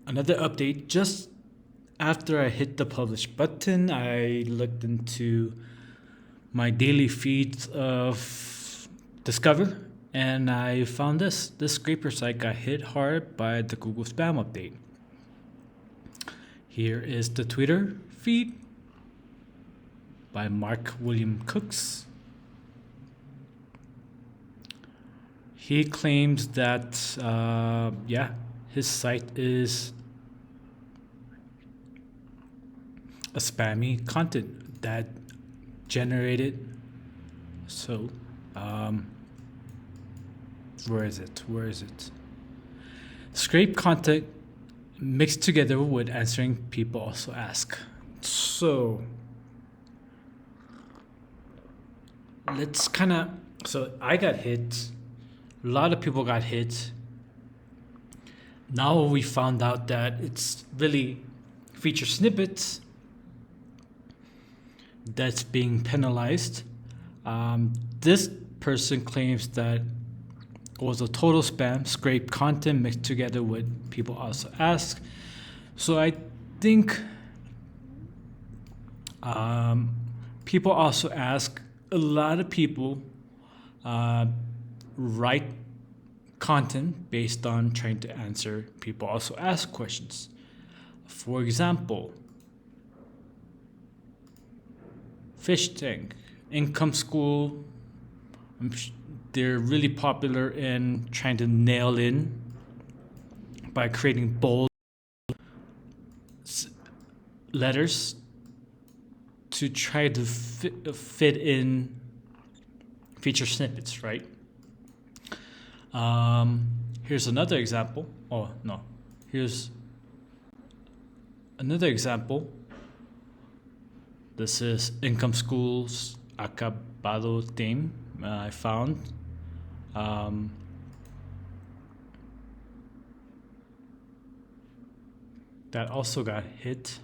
Another update. Just after I hit the publish button, I looked into my daily feeds of Discover, and I found this scraper site got hit hard by the Google spam update. Here is the Twitter feed by Mark William Cooks. He claims that his site is a spammy content that generated. So, where is it? Scrape content mixed together with answering people also ask. So, so I got hit. A lot of people got hit. Now we found out that it's really feature snippets that's being penalized. This person claims that it was a total spam, scrape content mixed together with people also ask. So I think people also ask. A lot of people write content based on trying to answer people also ask questions. For example, fish tank, income school, they're really popular in trying to nail in by creating bold letters to try to fit in feature snippets, right? Here's another example. Here's another example. This is income schools acabado theme I found. That also got hit.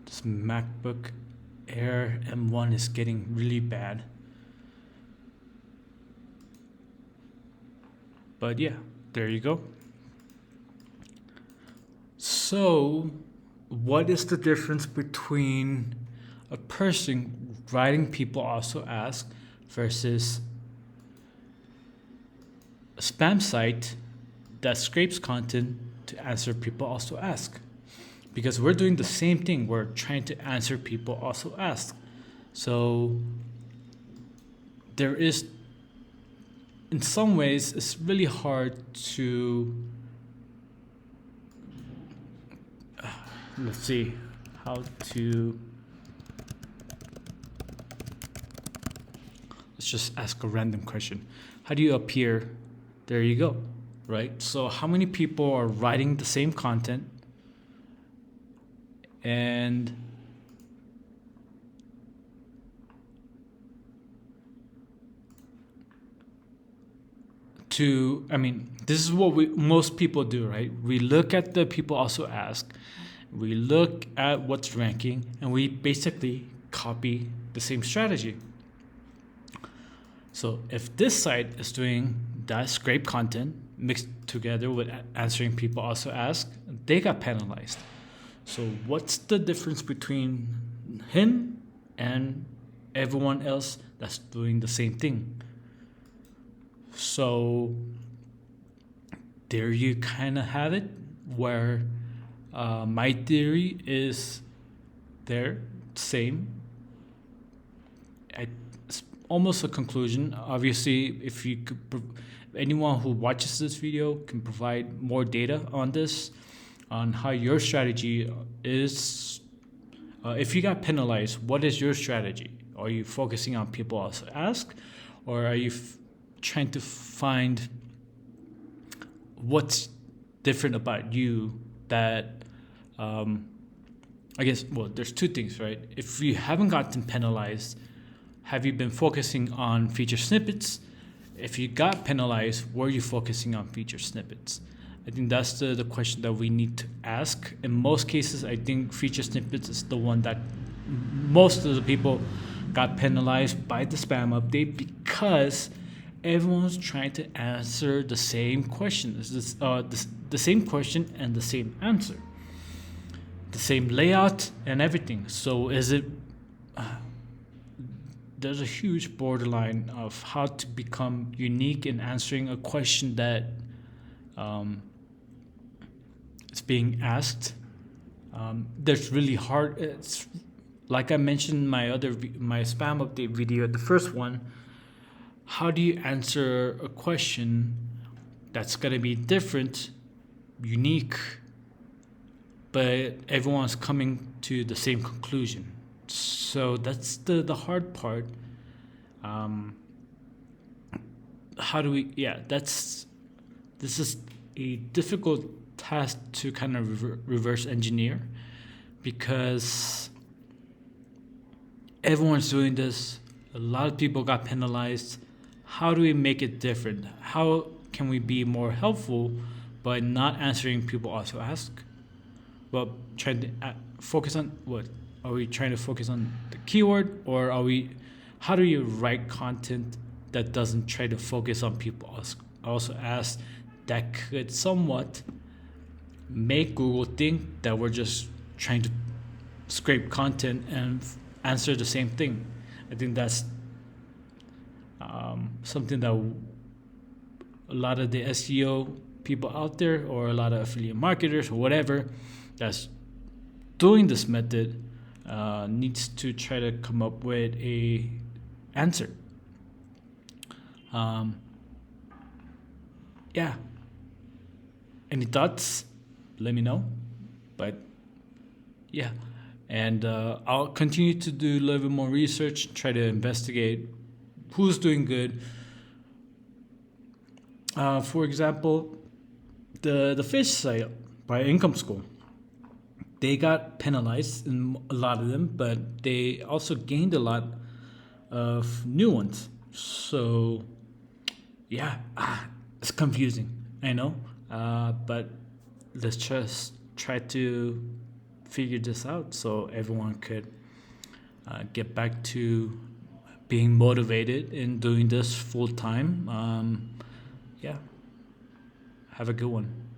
This MacBook Air M1 is getting really bad. But yeah, there you go. So, what is the difference between a person writing people also ask versus a spam site that scrapes content to answer people also ask? Because we're doing the same thing. We're trying to answer people also ask. So there is, in some ways, it's really hard to, let's just ask a random question. How do you appear? There you go, right? So how many people are writing the same content and this is what most people do, right? We look at the people also ask, we look at what's ranking, and we basically copy the same strategy. So if this site is doing that scrape content mixed together with answering people also ask, they got penalized. So what's the difference between him and everyone else that's doing the same thing? So there you kind of have it, where my theory is there, same. It's almost a conclusion. Obviously, if you could, anyone who watches this video can provide more data on this, on how your strategy is. If you got penalized, what is your strategy? Are you focusing on people also ask, or are you trying to find what's different about you that there's two things, right? If you haven't gotten penalized, have you been focusing on feature snippets? If you got penalized, were you focusing on feature snippets? I think that's the question that we need to ask. In most cases, I think feature snippets is the one that most of the people got penalized by the spam update, because everyone's trying to answer the same question. The same question and the same answer, the same layout and everything. So is it? There's a huge borderline of how to become unique in answering a question that is being asked. There's really hard. It's like I mentioned in my spam update video, the first one. How do you answer a question that's gonna be different, unique, but everyone's coming to the same conclusion? So that's the hard part. Um, how do we? Yeah, this is a difficult task to kind of reverse engineer because everyone's doing this. A lot of people got penalized. How do we make it different? How can we be more helpful by not answering people also ask? Well, trying to focus on what? Are we trying to focus on the keyword, or are we? How do you write content that doesn't try to focus on people also ask, that could somewhat make Google think that we're just trying to scrape content and answer the same thing? I think that's something that a lot of the SEO people out there, or a lot of affiliate marketers, or whatever, that's doing this method needs to try to come up with a answer. Yeah. Any thoughts? Let me know. But yeah, and I'll continue to do a little bit more research, try to investigate who's doing good. For example, the fish site by Income School, they got penalized in a lot of them, but they also gained a lot of new ones. So yeah, it's confusing, I know, but let's just try to figure this out so everyone could get back to being motivated in doing this full time. Yeah, have a good one.